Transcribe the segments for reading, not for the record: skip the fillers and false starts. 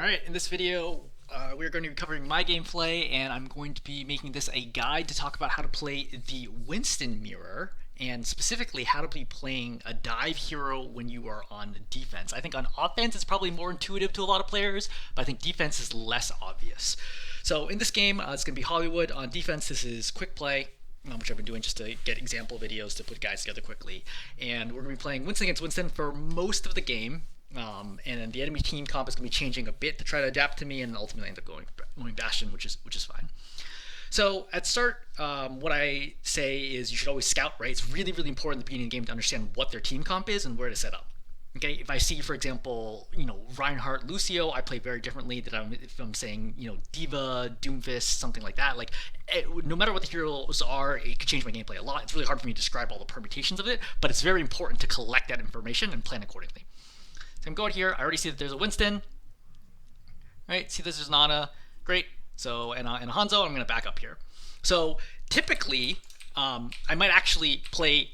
Alright, in this video, we're going to be covering my gameplay, and I'm going to be making this a guide to talk about how to play the Winston mirror, and specifically how to be playing a dive hero when you are on defense. I think on offense it's probably more intuitive to a lot of players, but I think defense is less obvious. So in this game, it's going to be Hollywood. On defense, this is quick play, which I've been doing just to get example videos to put guys together quickly. And we're going to be playing Winston against Winston for most of the game. And then the enemy team comp is going to be changing a bit to try to adapt to me, and ultimately end up going Bastion, which is fine. So at start, what I say is you should always scout, right? It's really, really important at the beginning of the game to understand what their team comp is and where to set up. Okay, if I see, for example, Reinhardt, Lucio, I play very differently than if I'm saying, Diva, Doomfist, something like that. Like, no matter what the heroes are, it could change my gameplay a lot. It's really hard for me to describe all the permutations of it, but it's very important to collect that information and plan accordingly. So I'm going here. I already see that there's a Winston. Right? See there's an Ana. Great. So and a Hanzo. I'm going to back up here. So typically, I might actually play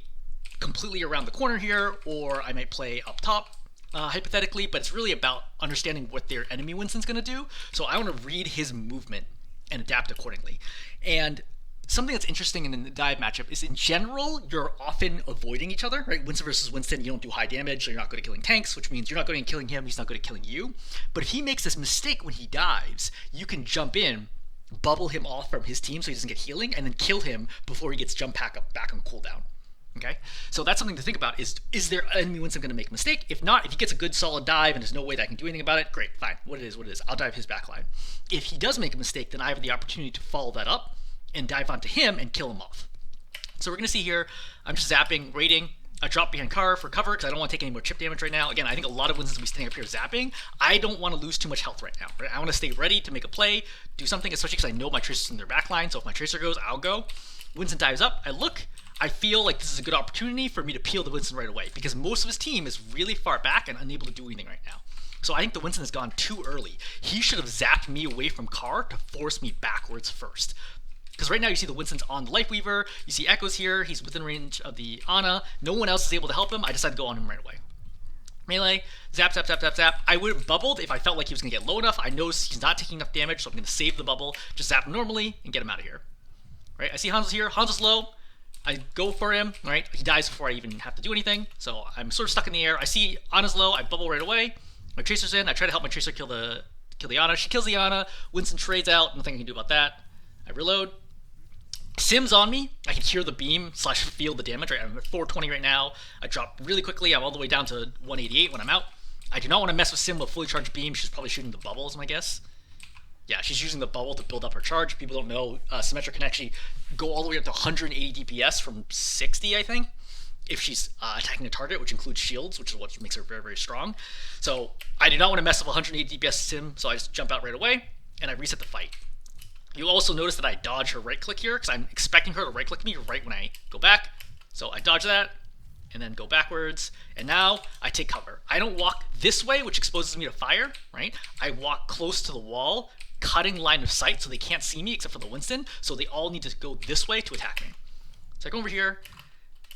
completely around the corner here, or I might play up top, hypothetically. But it's really about understanding what their enemy Winston's going to do. So I want to read his movement and adapt accordingly. And something that's interesting in the dive matchup is, in general, you're often avoiding each other, right? Winston versus Winston, you don't do high damage, so you're not good at killing tanks, which means you're not good at killing him, he's not good at killing you. But if he makes this mistake when he dives, you can jump in, bubble him off from his team so he doesn't get healing, and then kill him before he gets jumped back on cooldown. Okay? So that's something to think about, is their enemy Winston going to make a mistake? If not, if he gets a good solid dive and there's no way that I can do anything about it, great, fine, what it is, I'll dive his backline. If he does make a mistake, then I have the opportunity to follow that up and dive onto him and kill him off. So we're going to see here, I'm just zapping, raiding. I drop behind car for cover because I don't want to take any more chip damage right now. Again, I think a lot of Winstons will be standing up here zapping. I don't want to lose too much health right now. Right? I want to stay ready to make a play, do something, especially because I know my Tracer's in their backline, so if my Tracer goes, I'll go. Winston dives up, I look, I feel like this is a good opportunity for me to peel the Winston right away because most of his team is really far back and unable to do anything right now. So I think the Winston has gone too early. He should have zapped me away from car to force me backwards first. Because right now you see the Winston's on the Lifeweaver, you see Echo's here, he's within range of the Ana, no one else is able to help him, I decided to go on him right away. Melee, zap, zap, zap, zap, zap. I would have bubbled if I felt like he was going to get low enough. I know he's not taking enough damage, so I'm going to save the bubble, just zap him normally, and get him out of here. Right, I see Hanzo's here, Hanzo's low, I go for him, right, he dies before I even have to do anything, so I'm sort of stuck in the air. I see Ana's low, I bubble right away, my Tracer's in, I try to help my Tracer kill the Ana, she kills the Ana, Winston trades out, nothing I can do about that. I reload. Sim's on me. I can hear the beam / feel the damage. Right, I'm at 420 right now. I drop really quickly. I'm all the way down to 188 when I'm out. I do not want to mess with Sim with a fully charged beam. She's probably shooting the bubble, is my guess. Yeah, she's using the bubble to build up her charge. People don't know Symmetra can actually go all the way up to 180 DPS from 60, I think, if she's attacking a target, which includes shields, which is what makes her very, very strong. So I do not want to mess with 180 DPS Sim, so I just jump out right away, and I reset the fight. You'll also notice that I dodge her right click here because I'm expecting her to right click me right when I go back. So I dodge that and then go backwards. And now I take cover. I don't walk this way, which exposes me to fire, right? I walk close to the wall, cutting line of sight so they can't see me except for the Winston. So they all need to go this way to attack me. So I go over here,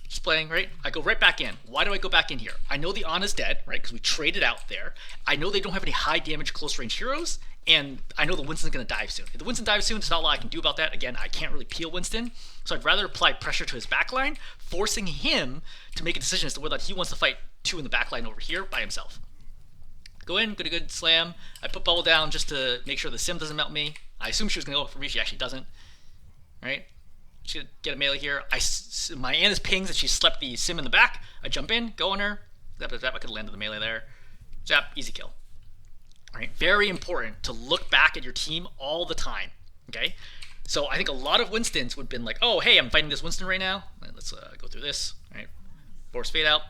just playing, right? I go right back in. Why do I go back in here? I know the Ana's dead, right? Because we traded out there. I know they don't have any high damage close range heroes. And I know the Winston's going to dive soon. If the Winston dives soon, there's not a lot I can do about that. Again, I can't really peel Winston. So I'd rather apply pressure to his backline, forcing him to make a decision as to whether he wants to fight two in the backline over here by himself. Go in, get a good slam. I put bubble down just to make sure the Sim doesn't melt me. I assume she was going to go for me. She actually doesn't. Right? She's going to get a melee here. My Ana's pings and she slept the Sim in the back. I jump in, go on her. Zap, zap, zap. I could have landed the melee there. Zap, easy kill. Right, very important to look back at your team all the time, okay? So I think a lot of Winstons would have been like, oh, hey, I'm fighting this Winston right now. Let's go through this, right? Force fade out.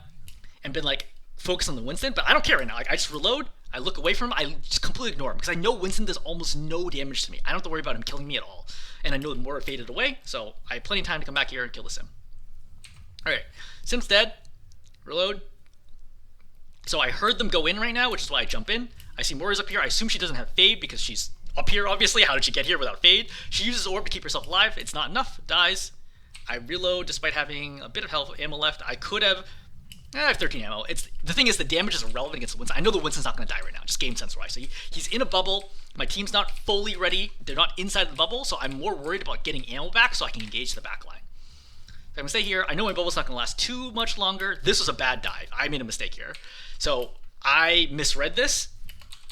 And been like, focus on the Winston, but I don't care right now. Like, I just reload, I look away from him, I just completely ignore him because I know Winston does almost no damage to me. I don't have to worry about him killing me at all. And I know the more it faded away, so I have plenty of time to come back here and kill the Sim. All right, Sim's dead. Reload. So I heard them go in right now, which is why I jump in. I see Mori's up here. I assume she doesn't have Fade because she's up here, obviously. How did she get here without Fade? She uses Orb to keep herself alive. It's not enough. Dies. I reload despite having a bit of health ammo left. I could have I have 13 ammo. The thing is, the damage is irrelevant against Winston. I know the Winston's not going to die right now, just game sense wise. So he's in a bubble. My team's not fully ready. They're not inside the bubble, so I'm more worried about getting ammo back so I can engage the back line. So I'm going to stay here. I know my bubble's not going to last too much longer. This was a bad dive. I made a mistake here. So I misread this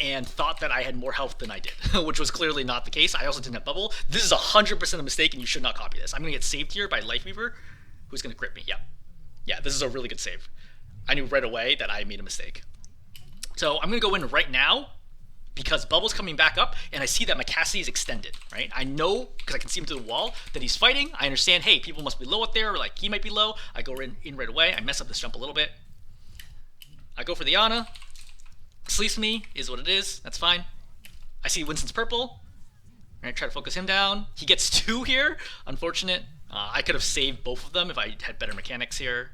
and thought that I had more health than I did, which was clearly not the case. I also didn't have bubble. This is 100% a mistake, and you should not copy this. I'm going to get saved here by Lifeweaver, who's going to crit me. Yeah, this is a really good save. I knew right away that I made a mistake. So I'm going to go in right now because bubble's coming back up, and I see that my Cassidy is extended, right? I know, because I can see him through the wall, that he's fighting. I understand, hey, people must be low up there, or like he might be low. I go in right away. I mess up this jump a little bit. I go for the Ana. Sleeps me, is what it is. That's fine. I see Winston's purple. Right, try to focus him down. He gets 2 here. Unfortunate. I could have saved both of them if I had better mechanics here.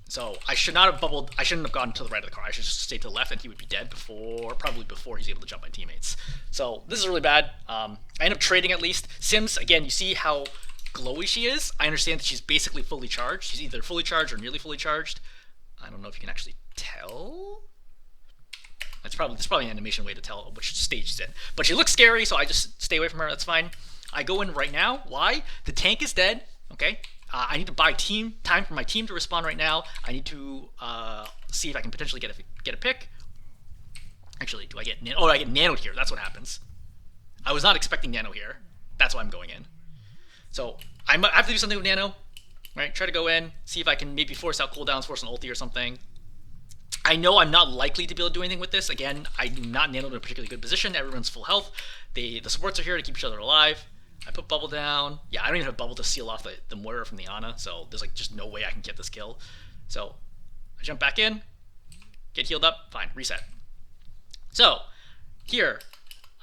So I should not have bubbled. I shouldn't have gone to the right of the car. I should just stay to the left, and he would be dead probably before he's able to jump my teammates. So this is really bad. I end up trading at least. Sims, again, you see how glowy she is. I understand that she's basically fully charged. She's either fully charged or nearly fully charged. I don't know if you can actually tell. There's probably an animation way to tell which stage she's in. But she looks scary, so I just stay away from her. That's fine. I go in right now. Why? The tank is dead. Okay. I need to buy time for my team to respawn right now. I need to see if I can potentially get a pick. Actually, do I get nano? Oh, I get nanoed here. That's what happens. I was not expecting nano here. That's why I'm going in. So I have to do something with nano. Right? Try to go in, see if I can maybe force out cooldowns, force an ulti or something. I know I'm not likely to be able to do anything with this. Again, I do not nano in a particularly good position. Everyone's full health. The supports are here to keep each other alive. I put bubble down. Yeah, I don't even have bubble to seal off the mortar from the Ana, so there's like just no way I can get this kill. So I jump back in, get healed up, fine, reset. So here,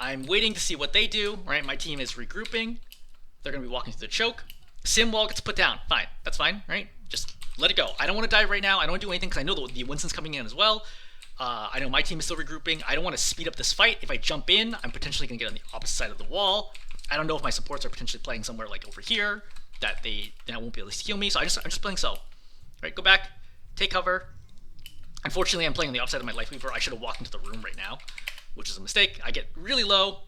I'm waiting to see what they do, right? My team is regrouping. They're going to be walking through the choke. Sim wall gets put down. Fine. That's fine, right? Just let it go. I don't want to dive right now. I don't want to do anything because I know the Winston's coming in as well. I know my team is still regrouping. I don't want to speed up this fight. If I jump in, I'm potentially going to get on the opposite side of the wall. I don't know if my supports are potentially playing somewhere like over here that they won't be able to heal me. So I'm just playing so. Right, go back, take cover. Unfortunately, I'm playing on the opposite of my Lifeweaver. I should have walked into the room right now, which is a mistake. I get really low.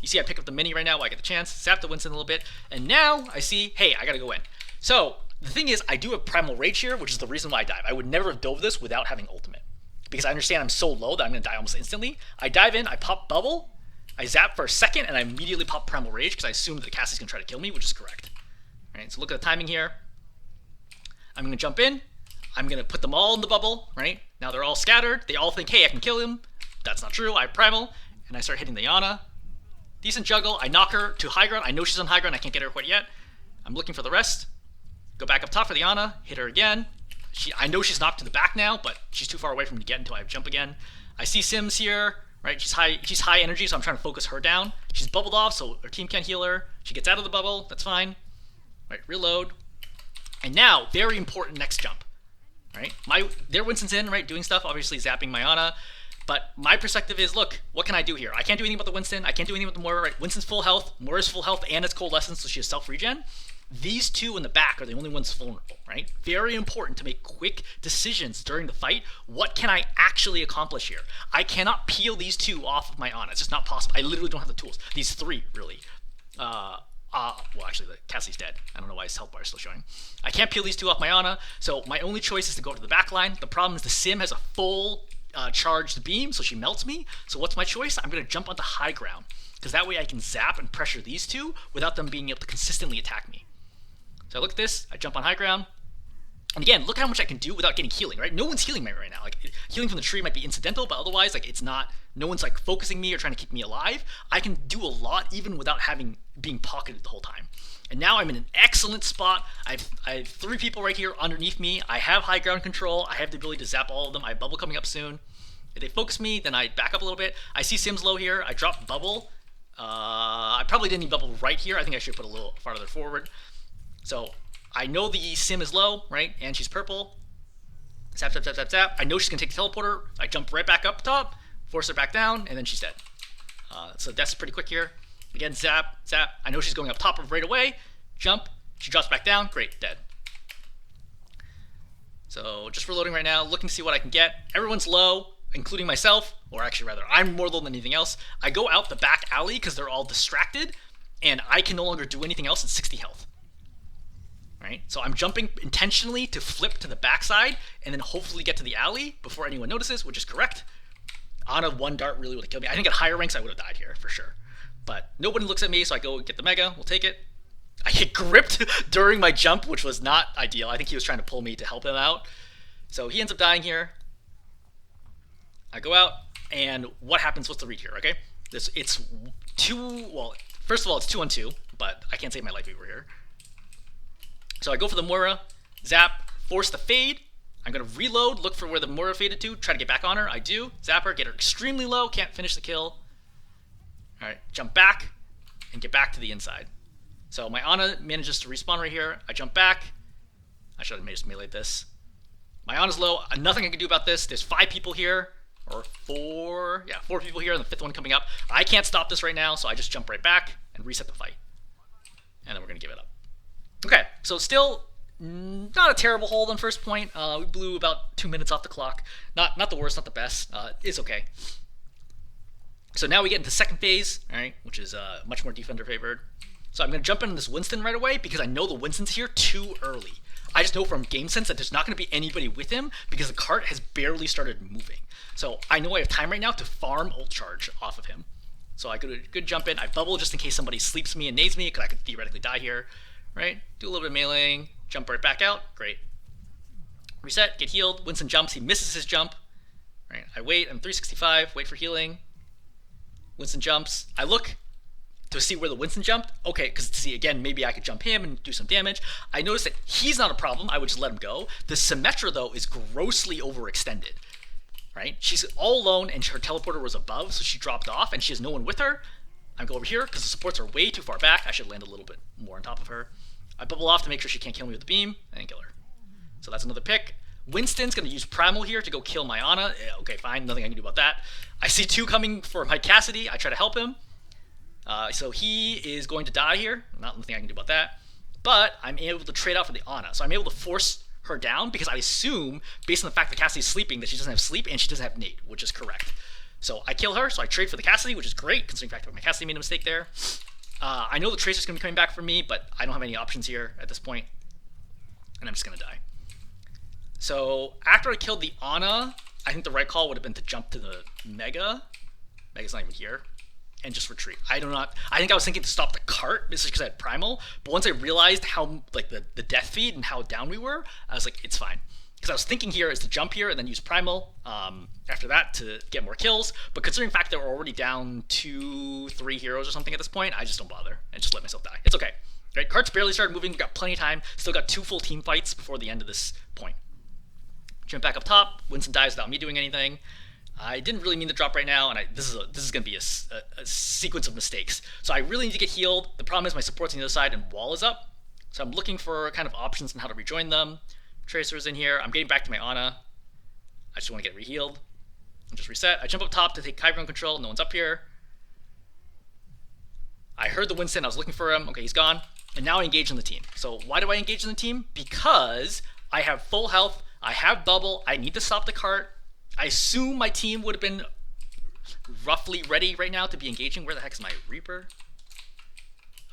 You see I pick up the mini right now while I get the chance, zap the Winston a little bit, and now I see, hey, I gotta go in. So the thing is, I do have Primal Rage here, which is the reason why I dive. I would never have dove this without having ultimate, because I understand I'm so low that I'm gonna die almost instantly. I dive in, I pop bubble, I zap for a second, and I immediately pop Primal Rage because I assume that Cassie's gonna try to kill me, which is correct. All right, so look at the timing here. I'm gonna jump in, I'm gonna put them all in the bubble, right? Now they're all scattered, they all think, hey, I can kill him. That's not true, I have Primal, and I start hitting the Ana. Decent juggle. I knock her to high ground. I know she's on high ground. I can't get her quite yet. I'm looking for the rest. Go back up top for the Ana. Hit her again. I know she's knocked to the back now, but she's too far away from me to get until I jump again. I see Sims here. Right? She's high energy, so I'm trying to focus her down. She's bubbled off, so her team can't heal her. She gets out of the bubble. That's fine. Right? Reload. And now, very important next jump. Right? Their Winston's in, right? Doing stuff. Obviously zapping my Ana. But my perspective is, look, what can I do here? I can't do anything about the Winston. I can't do anything with the Moira, right? Winston's full health, Moira's full health, and it's coalescence, so she has self-regen. These two in the back are the only ones vulnerable, right? Very important to make quick decisions during the fight. What can I actually accomplish here? I cannot peel these two off of my Ana. It's just not possible. I literally don't have the tools. These three, really. Well, actually, the Cassie's dead. I don't know why his health bar is still showing. I can't peel these two off my Ana, so my only choice is to go to the back line. The problem is the Sim has a full charged beam, so she melts me. So what's my choice? I'm going to jump onto high ground, because that way I can zap and pressure these two without them being able to consistently attack me. So I look at this, I jump on high ground, and again, look how much I can do without getting healing, right? No one's healing me right now. Like, healing from the tree might be incidental, but otherwise, like, it's not, no one's like focusing me or trying to keep me alive. I can do a lot even without being pocketed the whole time. And now I'm in an excellent spot. I have three people right here underneath me. I have high ground control. I have the ability to zap all of them. I have bubble coming up soon. If they focus me, then I back up a little bit. I see Sims low here. I drop bubble. I probably didn't need bubble right here. I think I should put a little farther forward. So I know the Sim is low, right? And she's purple. Zap, zap, zap, zap, zap. I know she's going to take the teleporter. I jump right back up top, force her back down, and then she's dead. So that's pretty quick here. Again, zap, zap. I know she's going up top right away. Jump. She drops back down. Great, dead. So just reloading right now, looking to see what I can get. Everyone's low, including myself, or actually rather, I'm more low than anything else. I go out the back alley because they're all distracted, and I can no longer do anything else at 60 health. Right? So I'm jumping intentionally to flip to the backside and then hopefully get to the alley before anyone notices, which is correct. Ana one dart really would have killed me. I think at higher ranks I would have died here for sure. But nobody looks at me, so I go get the mega. We'll take it. I get gripped during my jump, which was not ideal. I think he was trying to pull me to help him out. So he ends up dying here. I go out, and what happens? What's the read here, okay? It's two, well, first of all, it's 2-on-2, but I can't save my life over here. So I go for the Moira, zap, force the fade. I'm going to reload, look for where the Moira faded to, try to get back on her. I do. Zap her, get her extremely low, can't finish the kill. All right, jump back and get back to the inside. So my Ana manages to respawn right here. I jump back. I should have just meleeed this. My Ana's low. Nothing I can do about this. There's 5 people here, or 4. Yeah, 4 people here, and the 5th one coming up. I can't stop this right now, so I just jump right back and reset the fight. And then we're going to give it up. Okay, so still not a terrible hold on first point. We blew about 2 minutes off the clock. Not the worst, not the best. It's okay. So now we get into the second phase, all right, which is much more defender favored. So I'm going to jump into this Winston right away because I know the Winston's here too early. I just know from game sense that there's not going to be anybody with him because the cart has barely started moving. So I know I have time right now to farm ult charge off of him. So I could good jump in. I bubble just in case somebody sleeps me and nades me because I could theoretically die here. Right? Do a little bit of meleeing, jump right back out. Great. Reset, get healed. Winston jumps, he misses his jump. Right? I wait, I'm 365, wait for healing. Winston jumps. I look to see where the Winston jumped. Okay, because to see again, maybe I could jump him and do some damage. I noticed that he's not a problem. I would just let him go. The Symmetra, though, is grossly overextended. Right? She's all alone, and her teleporter was above, so she dropped off, and she has no one with her. I go over here because the supports are way too far back. I should land a little bit more on top of her. I bubble off to make sure she can't kill me with the beam, and then kill her. So that's another pick. Winston's going to use Primal here to go kill my Ana. Okay, fine. Nothing I can do about that. I see 2 coming for my Cassidy. I try to help him. So he is going to die here. Nothing I can do about that. But I'm able to trade out for the Ana. So I'm able to force her down because I assume, based on the fact that Cassidy's sleeping, that she doesn't have sleep and she doesn't have nade, which is correct. So I kill her, so I trade for the Cassidy, which is great, considering the fact that my Cassidy made a mistake there. I know the Tracer's going to be coming back for me, but I don't have any options here at this point, and I'm just going to die. So after I killed the Ana, I think the right call would have been to jump to the Mega. Mega's not even here. And just retreat. I think I was thinking to stop the cart, this is because I had Primal, but once I realized how, like, the death feed and how down we were, I was like, it's fine. Because I was thinking here is to jump here and then use Primal after that to get more kills, but considering the fact that we're already down 2-3 heroes or something at this point, I just don't bother and just let myself die. It's okay. Right? Carts barely started moving, we've got plenty of time, still got 2 full team fights before the end of this point. Jump back up top, Winston dies without me doing anything. I didn't really mean to drop right now, and this is going to be a sequence of mistakes. So I really need to get healed. The problem is my support's on the other side and wall is up. So I'm looking for kind of options on how to rejoin them. Tracer's in here. I'm getting back to my Ana. I just want to get re-healed. And just reset. I jump up top to take Kyber control. No one's up here. I heard the Winston. I was looking for him. Okay, he's gone. And now I engage in the team. So why do I engage in the team? Because I have full health. I have bubble. I need to stop the cart. I assume my team would have been roughly ready right now to be engaging. Where the heck is my Reaper?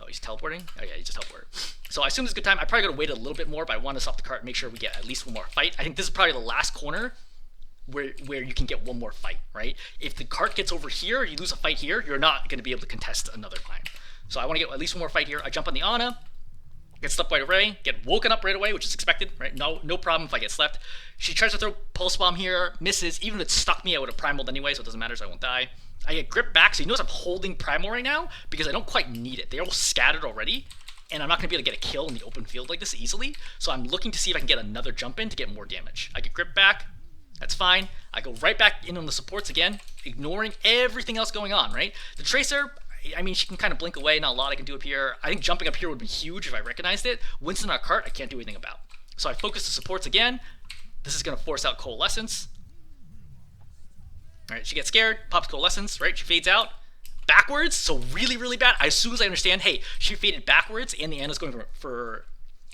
Oh, he's teleporting? Oh yeah, he just teleported. So I assume it's a good time. I probably gotta wait a little bit more, but I want to stop the cart and make sure we get at least one more fight. I think this is probably the last corner where you can get one more fight, right? If the cart gets over here, you lose a fight here, you're not gonna be able to contest another time. So I want to get at least one more fight here. I jump on the Ana, get slept right away, get woken up right away, which is expected, right? No problem if I get slept. She tries to throw pulse bomb here, misses. Even if it stuck me, I would have primaled anyway, so it doesn't matter, so I won't die. I get grip back, so you notice I'm holding Primal right now because I don't quite need it. They're all scattered already, and I'm not going to be able to get a kill in the open field like this easily, so I'm looking to see if I can get another jump in to get more damage. I get grip back, that's fine. I go right back in on the supports again, ignoring everything else going on, right? The Tracer, I mean, she can kind of blink away, not a lot I can do up here. I think jumping up here would be huge if I recognized it. Winston on a cart, I can't do anything about. So I focus the supports again. This is going to force out Coalescence. All right, she gets scared, pops Coalescence, right? She fades out backwards, so really, really bad. As soon as I understand, hey, she faded backwards, and the Ana's going for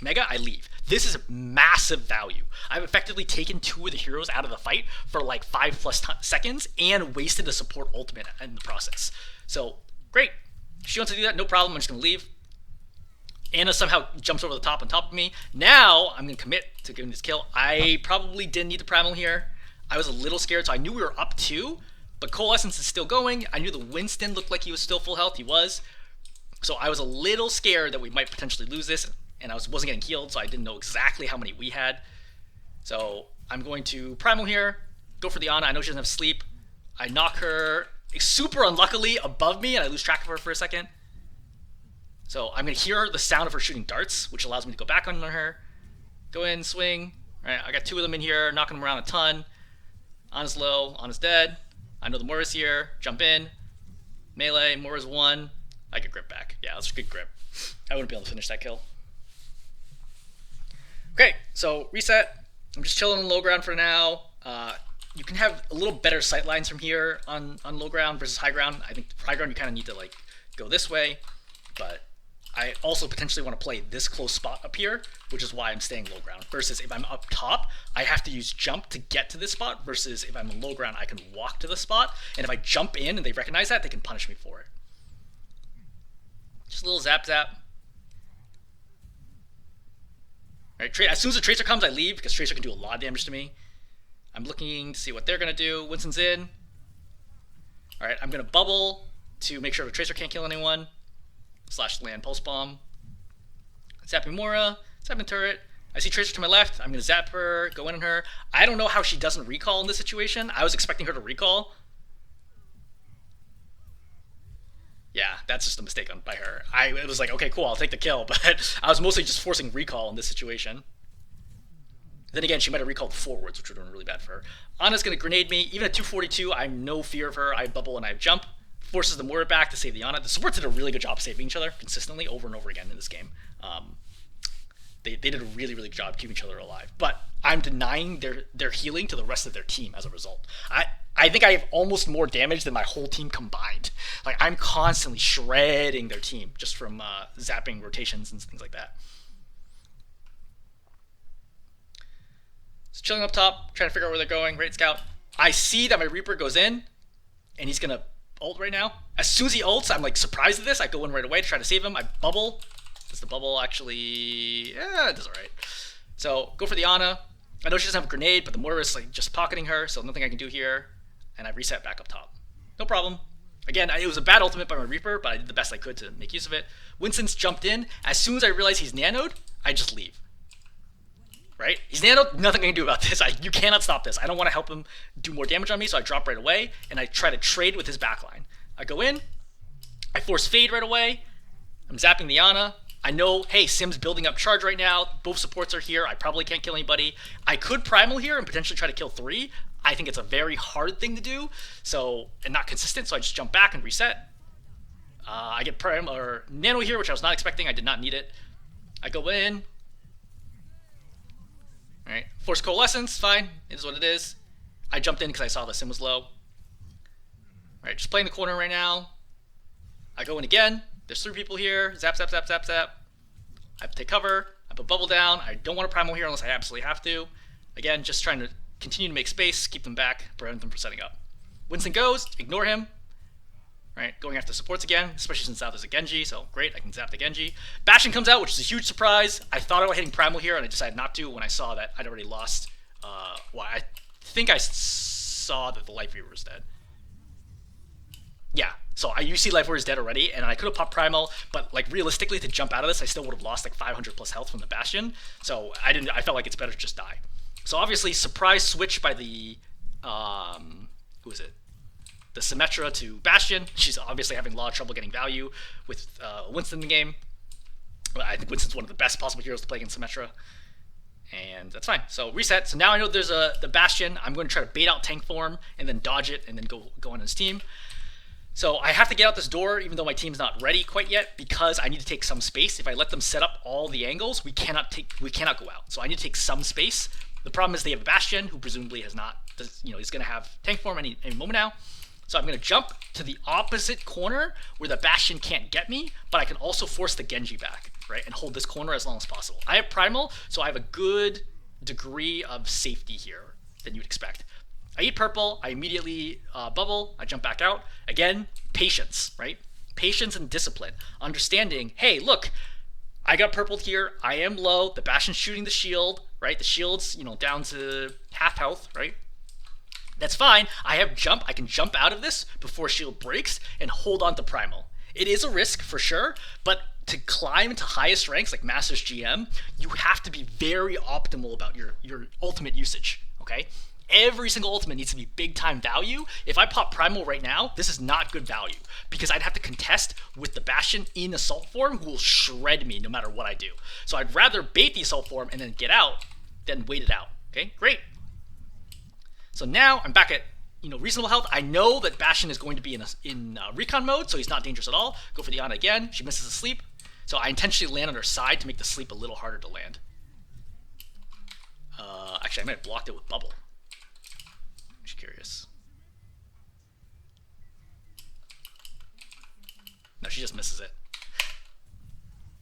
Mega, I leave. This is massive value. I've effectively taken 2 of the heroes out of the fight for like 5+ seconds and wasted a support ultimate in the process. So, great. If she wants to do that, no problem. I'm just going to leave. Anna somehow jumps over the top on top of me. Now, I'm going to commit to getting this kill. I probably didn't need the Primal here. I was a little scared, so I knew we were up 2, but Coalescence is still going. I knew the Winston looked like he was still full health. He was. So I was a little scared that we might potentially lose this, and I wasn't getting healed, so I didn't know exactly how many we had. So I'm going to Primal here, go for the Ana. I know she doesn't have sleep. I knock her super unluckily above me, and I lose track of her for a second. So I'm going to hear the sound of her shooting darts, which allows me to go back on her. Go in, swing. All right, I got 2 of them in here, knocking them around a ton. Ana's low, Ana's dead. I know the Moira's here, jump in. Melee, Moira's 1. I get grip back. Yeah, that's a good grip. I wouldn't be able to finish that kill. Okay, so reset. I'm just chilling on low ground for now. You can have a little better sight lines from here on low ground versus high ground. I think high ground you kind of need to like go this way, but I also potentially want to play this close spot up here, which is why I'm staying low ground. Versus if I'm up top, I have to use jump to get to this spot, versus if I'm in low ground, I can walk to the spot, and if I jump in and they recognize that, they can punish me for it. Just a little zap zap. Right, as soon as the Tracer comes, I leave, because Tracer can do a lot of damage to me. I'm looking to see what they're going to do. Winston's in. Alright, I'm going to bubble to make sure the Tracer can't kill anyone. / land pulse bomb. Zapping Mora, zapping turret. I see Tracer to my left. I'm going to zap her, go in on her. I don't know how she doesn't recall in this situation. I was expecting her to recall. Yeah, that's just a mistake by her. It was like, okay, cool, I'll take the kill, but I was mostly just forcing recall in this situation. Then again, she might have recalled forwards, which would have been really bad for her. Ana's going to grenade me. Even at 242, I'm no fear of her. I bubble and I jump. Forces the Moira back to save the Ana. The supports did a really good job saving each other consistently over and over again in this game. They did a really, really good job keeping each other alive. But I'm denying their healing to the rest of their team as a result. I think I have almost more damage than my whole team combined. Like, I'm constantly shredding their team just from zapping rotations and things like that. So chilling up top, trying to figure out where they're going. Raid scout. I see that my Reaper goes in, and he's gonna ult right now. As soon as he ults, I'm like surprised at this. I go in right away to try to save him. I bubble. Does the bubble actually? Yeah, it does alright. So go for the Ana. I know she doesn't have a grenade, but the Moira is like just pocketing her, so nothing I can do here. And I reset back up top. No problem. Again, it was a bad ultimate by my Reaper, but I did the best I could to make use of it. Winston's jumped in. As soon as I realize he's nanoed, I just leave. Right? He's nanoed, nothing I can do about this. You cannot stop this. I don't want to help him do more damage on me, so I drop right away, and I try to trade with his backline. I go in, I force fade right away, I'm zapping the Ana. I know, hey, Sim's building up charge right now, both supports are here, I probably can't kill anybody. I could Primal here and potentially try to kill 3. I think it's a very hard thing to do, and not consistent, so I just jump back and reset. I get Primal or Nano here, which I was not expecting. I did not need it. I go in. Alright, force Coalescence, fine, it is what it is. I jumped in because I saw the Sim was low. Alright, just playing the corner right now. I go in again. There's 3 people here. Zap, zap, zap, zap, zap. I have to take cover. I put bubble down. I don't want to Primal here unless I absolutely have to. Again, just trying to continue to make space, keep them back, prevent them from setting up. Winston goes, ignore him. Right, going after supports again, especially since now there's a Genji, so great, I can zap the Genji. Bastion comes out, which is a huge surprise. I thought about hitting Primal here, and I decided not to when I saw that I'd already lost. I think I saw that the Life Weaver was dead. Yeah, so you see Life Weaver is dead already, and I could have popped Primal, but like realistically, to jump out of this, I still would have lost like 500 plus health from the Bastion, so I felt like it's better to just die. So obviously, surprise switch by the, who is it? The Symmetra to Bastion. She's obviously having a lot of trouble getting value with Winston in the game. I think Winston's one of the best possible heroes to play against Symmetra. And that's fine. So reset. So now I know there's the Bastion. I'm going to try to bait out tank form and then dodge it and then go on his team. So I have to get out this door even though my team's not ready quite yet because I need to take some space. If I let them set up all the angles, we cannot go out. So I need to take some space. The problem is they have a Bastion who presumably has not, he's going to have tank form any moment now. So I'm going to jump to the opposite corner where the Bastion can't get me, but I can also force the Genji back, right, and hold this corner as long as possible. I have Primal, so I have a good degree of safety here than you'd expect. I eat purple, I immediately bubble, I jump back out. Again, patience, right? Patience and discipline. Understanding, hey, look, I got purpled here, I am low, the Bastion's shooting the shield, right? The shield's, down to half health, right? That's fine. I have jump. I can jump out of this before shield breaks and hold on to Primal. It is a risk for sure, but to climb to highest ranks like Masters GM, you have to be very optimal about your ultimate usage, okay? Every single ultimate needs to be big time value. If I pop Primal right now, this is not good value because I'd have to contest with the Bastion in Assault form who will shred me no matter what I do. So I'd rather bait the Assault form and then get out than wait it out, okay? Great. So now I'm back at reasonable health. I know that Bastion is going to be in recon mode, so he's not dangerous at all. Go for the Ana again. She misses a sleep. So I intentionally land on her side to make the sleep a little harder to land. Actually, I might have blocked it with bubble. I'm just curious. No, she just misses it.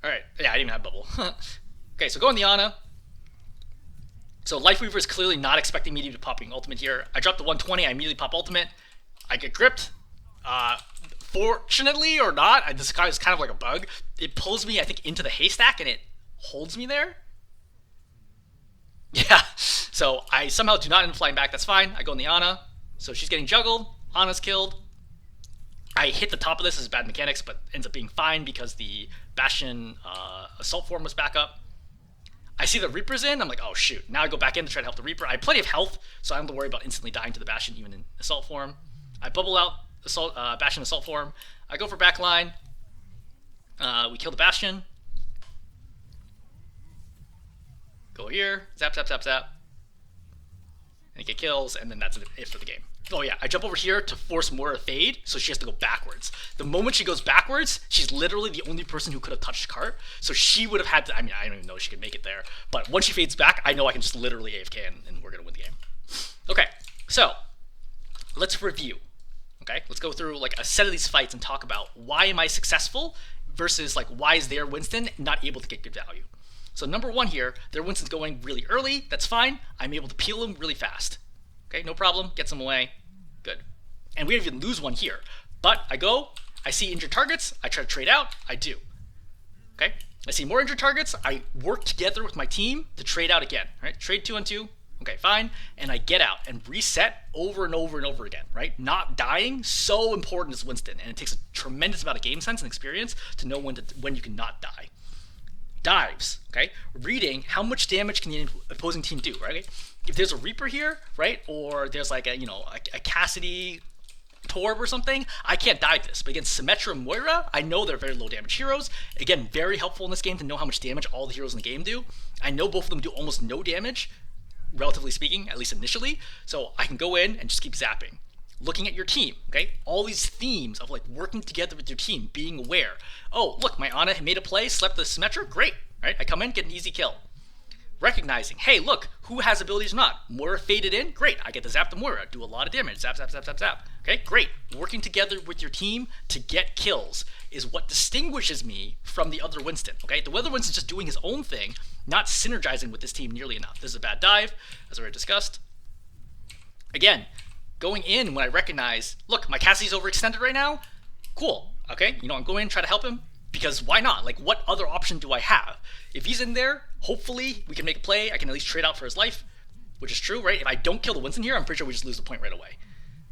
Alright, yeah, I didn't even have bubble. Okay, so go on the Ana. So Lifeweaver is clearly not expecting me to be popping ultimate here. I drop the 120, I immediately pop ultimate. I get gripped. Fortunately or not, this guy is kind of like a bug. It pulls me, I think, into the haystack and it holds me there. Yeah, so I somehow do not end up flying back. That's fine. I go in the Ana. So she's getting juggled. Ana's killed. I hit the top of this. This is bad mechanics, but ends up being fine because the Bastion assault form was back up. I see the Reaper's in, I'm like, oh shoot. Now I go back in to try to help the Reaper. I have plenty of health, so I don't have to worry about instantly dying to the Bastion even in assault form. I bubble out Bastion assault form. I go for backline. We kill the Bastion. Go here, zap, zap, zap, zap. And you get kills, and then that's it for the game. Oh yeah, I jump over here to force Moira fade, so she has to go backwards. The moment she goes backwards, she's literally the only person who could have touched cart, so she would have had to, I don't even know if she could make it there, but once she fades back, I know I can just literally AFK and we're going to win the game. Okay, so let's review. Okay, let's go through like a set of these fights and talk about why am I successful versus like why is their Winston not able to get good value. So number one here, their Winston's going really early, that's fine, I'm able to peel him really fast. Okay, no problem, gets him away, good. And we don't even lose one here. But I go, I see injured targets, I try to trade out, I do. Okay, I see more injured targets, I work together with my team to trade out again, right? Trade 2 on 2, okay, fine, and I get out and reset over and over and over again, right? Not dying, so important as Winston, and it takes a tremendous amount of game sense and experience to know when you can not die. Dives, okay? Reading how much damage can the opposing team do, right? If there's a Reaper here, right, or there's like a Cassidy Torb or something, I can't dive this. But against Symmetra and Moira, I know they're very low damage heroes. Again, very helpful in this game to know how much damage all the heroes in the game do. I know both of them do almost no damage, relatively speaking, at least initially. So I can go in and just keep zapping. Looking at your team, okay? All these themes of like working together with your team, being aware. Oh, look, my Ana made a play, slept the Symmetra, great, right? I come in, get an easy kill. Recognizing, hey, look, who has abilities or not? Moira faded in, great. I get to zap the Moira, do a lot of damage, zap, zap, zap, zap, zap. Okay, great. Working together with your team to get kills is what distinguishes me from the other Winston, okay? The other Winston's just doing his own thing, not synergizing with this team nearly enough. This is a bad dive, as I already discussed. Again, going in when I recognize, look, my Cassie's overextended right now, cool, okay? I'm going in, try to help him. Because why not? Like, what other option do I have? If he's in there, hopefully we can make a play. I can at least trade out for his life, which is true, right? If I don't kill the Winston here, I'm pretty sure we just lose the point right away,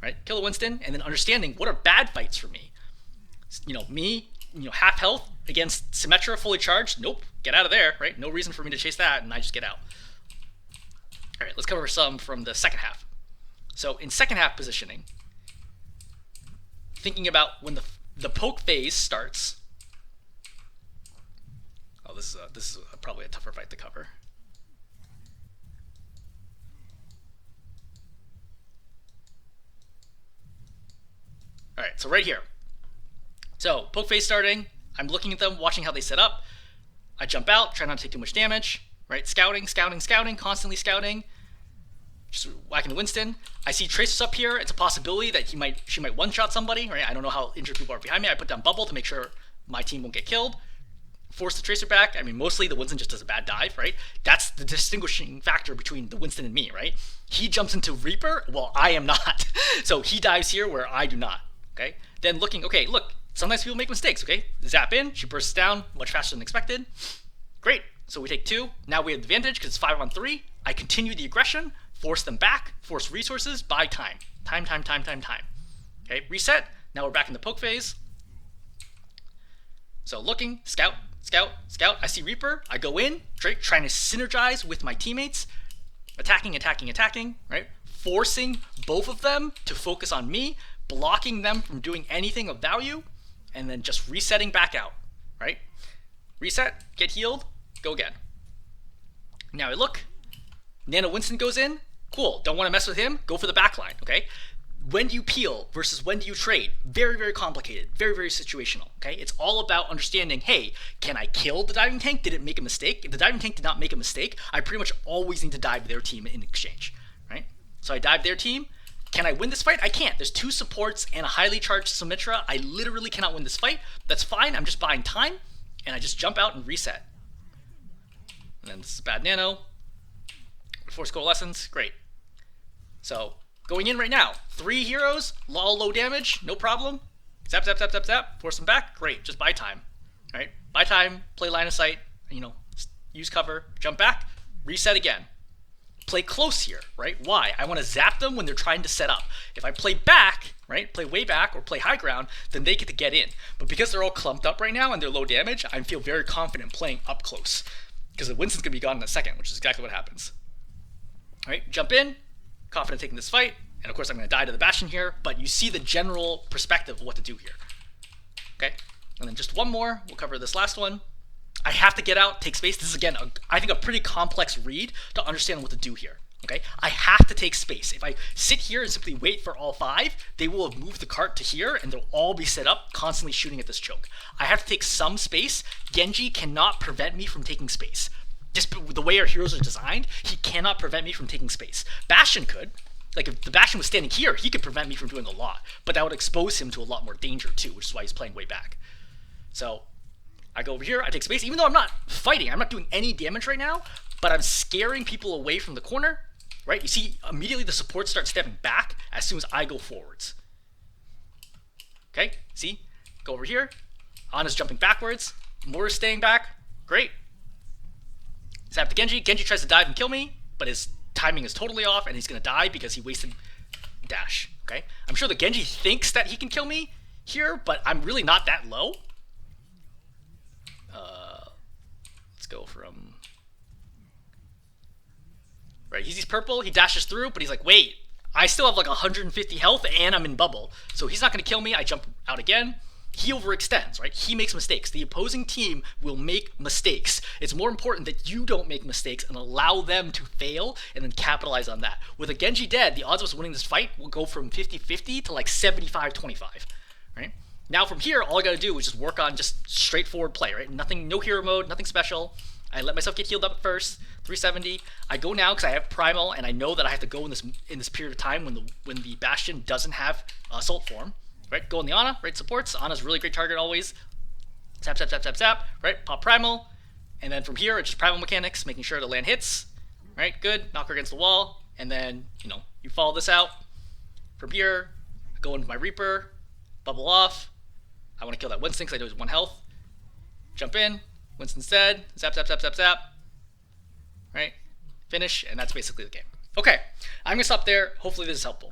right? Kill the Winston, and then understanding what are bad fights for me. Me, half health against Symmetra fully charged. Nope, get out of there, right? No reason for me to chase that, and I just get out. All right, let's cover some from the second half. So in second half positioning, thinking about when the poke phase starts. Oh, this is probably a tougher fight to cover. All right, so right here. So poke phase starting. I'm looking at them, watching how they set up. I jump out, try not to take too much damage. Right, scouting, constantly scouting. just whacking Winston. I see Tracers up here. It's a possibility that she might one-shot somebody, right? I don't know how injured people are behind me. I put down Bubble to make sure my team won't get killed. Force the Tracer back. I mean, mostly the Winston just does a bad dive, right? That's the distinguishing factor between the Winston and me, right? He jumps into Reaper, well, I am not. So he dives here where I do not, okay? Then looking, okay, look, sometimes people make mistakes, okay? Zap in, she bursts down much faster than expected. Great, so we take 2. Now we have advantage because it's 5 on 3. I continue the aggression, force them back, force resources, buy time. Time. Okay, reset. Now we're back in the poke phase. So looking, scout. I see Reaper. I go in, trying to synergize with my teammates. Attacking, right? Forcing both of them to focus on me, blocking them from doing anything of value, and then just resetting back out, right? Reset, get healed, go again. Now I look, Nano Winston goes in, cool, don't want to mess with him, go for the backline, okay? When do you peel versus when do you trade? Very, very complicated, very, very situational, okay? It's all about understanding, hey, can I kill the diving tank? Did it make a mistake? If the diving tank did not make a mistake, I pretty much always need to dive their team in exchange, right? So I dive their team. Can I win this fight? I can't. There's 2 supports and a highly charged Symmetra. I literally cannot win this fight. That's fine. I'm just buying time, and I just jump out and reset. And then this is bad nano. Force coalescence. Great. So going in right now, 3 heroes, all low damage, no problem. Zap. Force them back. Great. Just buy time. All right. Buy time. Play line of sight. Use cover. Jump back. Reset again. Play close here, right? Why? I want to zap them when they're trying to set up. If I play back, right, play way back or play high ground, then they get to get in. But because they're all clumped up right now and they're low damage, I feel very confident playing up close. Because the Winston's going to be gone in a second, which is exactly what happens. All right, jump in, confident taking this fight. And of course, I'm going to die to the Bastion here, but you see the general perspective of what to do here. Okay, and then just one more. We'll cover this last one. I have to get out, take space. This is, again, I think a pretty complex read to understand what to do here, okay? I have to take space. If I sit here and simply wait for all 5, they will have moved the cart to here, and they'll all be set up, constantly shooting at this choke. I have to take some space. Genji cannot prevent me from taking space. Just the way our heroes are designed, he cannot prevent me from taking space. Bastion could. Like, if the Bastion was standing here, he could prevent me from doing a lot, but that would expose him to a lot more danger, too, which is why he's playing way back. So I go over here, I take space, even though I'm not fighting, I'm not doing any damage right now, but I'm scaring people away from the corner, right? You see, immediately the supports start stepping back as soon as I go forwards. Okay, see? Go over here, Ana's jumping backwards, Moira's staying back, great. Zap to Genji, Genji tries to dive and kill me, but his timing is totally off and he's gonna die because he wasted dash, okay? I'm sure the Genji thinks that he can kill me here, but I'm really not that low. Let's go from... Right, he's purple, he dashes through, but he's like, wait, I still have like 150 health and I'm in bubble. So he's not going to kill me, I jump out again. He overextends, right? He makes mistakes. The opposing team will make mistakes. It's more important that you don't make mistakes and allow them to fail and then capitalize on that. With a Genji dead, the odds of us winning this fight will go from 50-50 to like 75-25, right? Now from here, all I gotta do is just work on just straightforward play, right? Nothing, no hero mode, nothing special. I let myself get healed up at first, 370. I go now because I have Primal, and I know that I have to go in this period of time when the Bastion doesn't have Assault form, right? Go on the Ana, right? Supports. Ana's a really great target always. Zap, right? Pop Primal, and then from here it's just Primal mechanics, making sure the land hits, right? Good. Knock her against the wall, and then you follow this out. From here, I go into my Reaper, bubble off. I want to kill that Winston because I know he's 1 health. Jump in. Winston's dead. Zap. Right? Finish, and that's basically the game. Okay, I'm going to stop there. Hopefully this is helpful.